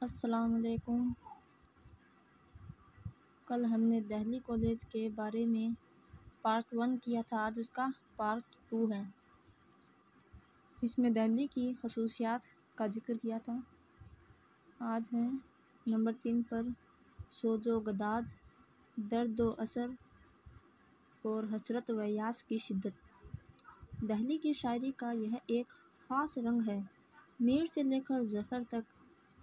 السلام علیکم۔ کل ہم نے دہلی کالج کے بارے میں پارٹ 1 کیا تھا، آج اس کا پارٹ 2 ہے۔ اس میں دہلی کی خصوصیات کا ذکر کیا تھا۔ آج ہے نمبر 3 پر سوز و گداز، درد و اثر اور حسرت و یاس کی شدت۔ دہلی کی شاعری کا یہ ایک خاص رنگ ہے۔ میر سے لے کر ظفر تک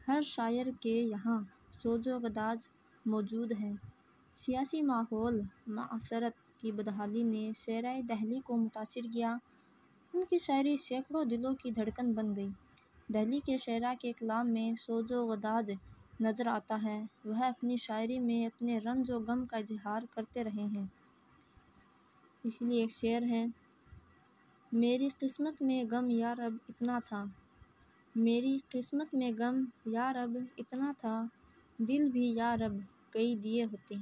ہر شاعر کے یہاں سوز و گداز موجود ہے۔ سیاسی ماحول، معاشرت کی بدحالی نے شعرائے دہلی کو متاثر کیا۔ ان کی شاعری سینکڑوں دلوں کی دھڑکن بن گئی۔ دہلی کے شاعراء کے کلام میں سوز و گداز نظر آتا ہے۔ وہ اپنی شاعری میں اپنے رنج و غم کا اظہار کرتے رہے ہیں۔ اس لیے ایک شعر ہے: میری قسمت میں غم یا رب اتنا تھا، میری قسمت میں غم یا رب اتنا تھا، دل بھی یا رب کئی دیے ہوتے۔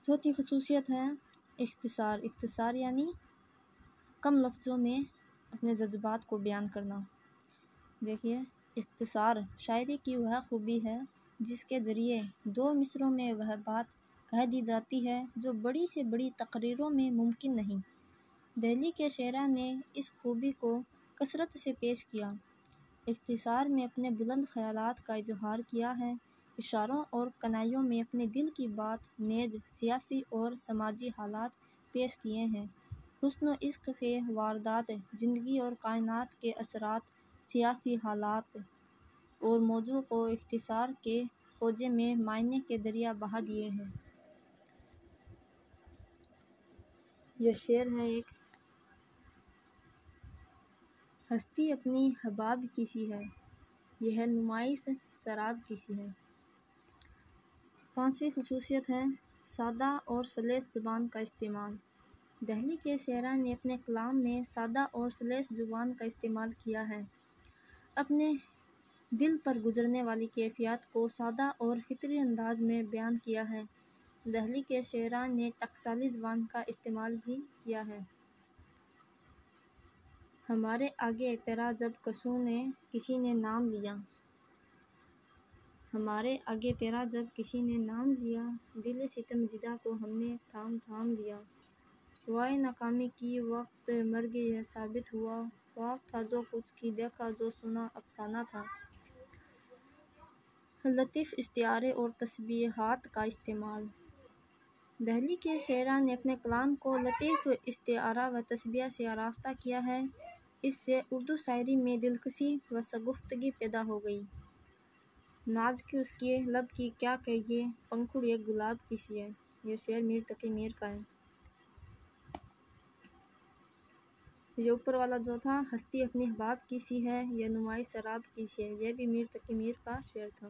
چوتھی خصوصیت ہے اختصار۔ اختصار یعنی کم لفظوں میں اپنے جذبات کو بیان کرنا۔ دیکھیے، اختصار شاعری کی وہ خوبی ہے جس کے ذریعے 2 مصرعوں میں وہ بات کہہ دی جاتی ہے جو بڑی سے بڑی تقریروں میں ممکن نہیں۔ دہلی کے شاعراء نے اس خوبی کو کثرت سے پیش کیا۔ اختصار میں اپنے بلند خیالات کا اظہار کیا ہے۔ اشاروں اور کنایوں میں اپنے دل کی بات نیز سیاسی اور سماجی حالات پیش کیے ہیں۔ حسن و عشق کے واردات، زندگی اور کائنات کے اثرات، سیاسی حالات اور موضوع کو اختصار کے کوزے میں معنی کے دریا بہا دیے ہیں۔ یہ شعر ہے ایک: ہستی اپنی حباب کی سی ہے، یہ نمائش شراب کی سی ہے۔ 5ویں خصوصیت ہے سادہ اور سلیس زبان کا استعمال۔ دہلی کے شاعراء نے اپنے کلام میں سادہ اور سلیس زبان کا استعمال کیا ہے۔ اپنے دل پر گزرنے والی کیفیات کو سادہ اور فطری انداز میں بیان کیا ہے۔ دہلی کے شاعراء نے ٹکسالی زبان کا استعمال بھی کیا ہے۔ ہمارے آگے تیرا جب کسی نے نام لیا، ہمارے آگے تیرا جب کسی نے نام لیا، دل ستم زدہ کو ہم نے تھام تھام لیا۔ وائے ناکامی کی وقت مرگ یہ ثابت ہوا، خواب تھا جو کچھ کی دیکھا جو سنا افسانہ تھا۔ لطیف استعارے اور تشبیہات کا استعمال۔ دہلی کے شاعراء نے اپنے کلام کو لطیف استعارہ و تشبیہ سے آراستہ کیا ہے۔ اس سے اردو شاعری میں دلکشی و شگفتگی پیدا ہو گئی۔ ناز کی اس کے لب کی کیا کہیے، پنکھڑ ایک گلاب کی سی ہے۔ یہ شعر میر تقی میر کا ہے۔ یہ اوپر والا جو تھا، ہستی اپنی حباب کی سی ہے، یہ نمائش شراب کی سی ہے، یہ بھی میر تقی میر کا شعر تھا۔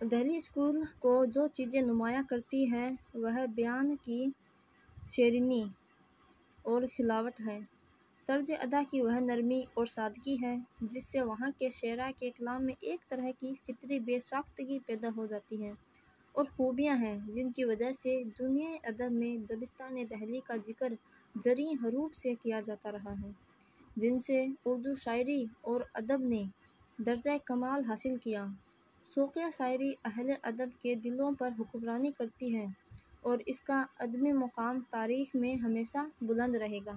دہلی اسکول کو جو چیزیں نمایاں کرتی ہیں وہ بیان کی شیرینی اور حلاوت ہے۔ طرز ادا کی وہ نرمی اور سادگی ہے جس سے وہاں کے شاعراء کے کلام میں ایک طرح کی فطری بے ساختگی پیدا ہو جاتی ہے، اور خوبیاں ہیں جن کی وجہ سے دنیائے ادب میں دبستان دہلی کا ذکر زرعی حروف سے کیا جاتا رہا ہے، جن سے اردو شاعری اور ادب نے درجہ کمال حاصل کیا۔ شوقیہ شاعری اہل ادب کے دلوں پر حکمرانی کرتی ہے اور اس کا ادبی مقام تاریخ میں ہمیشہ بلند رہے گا۔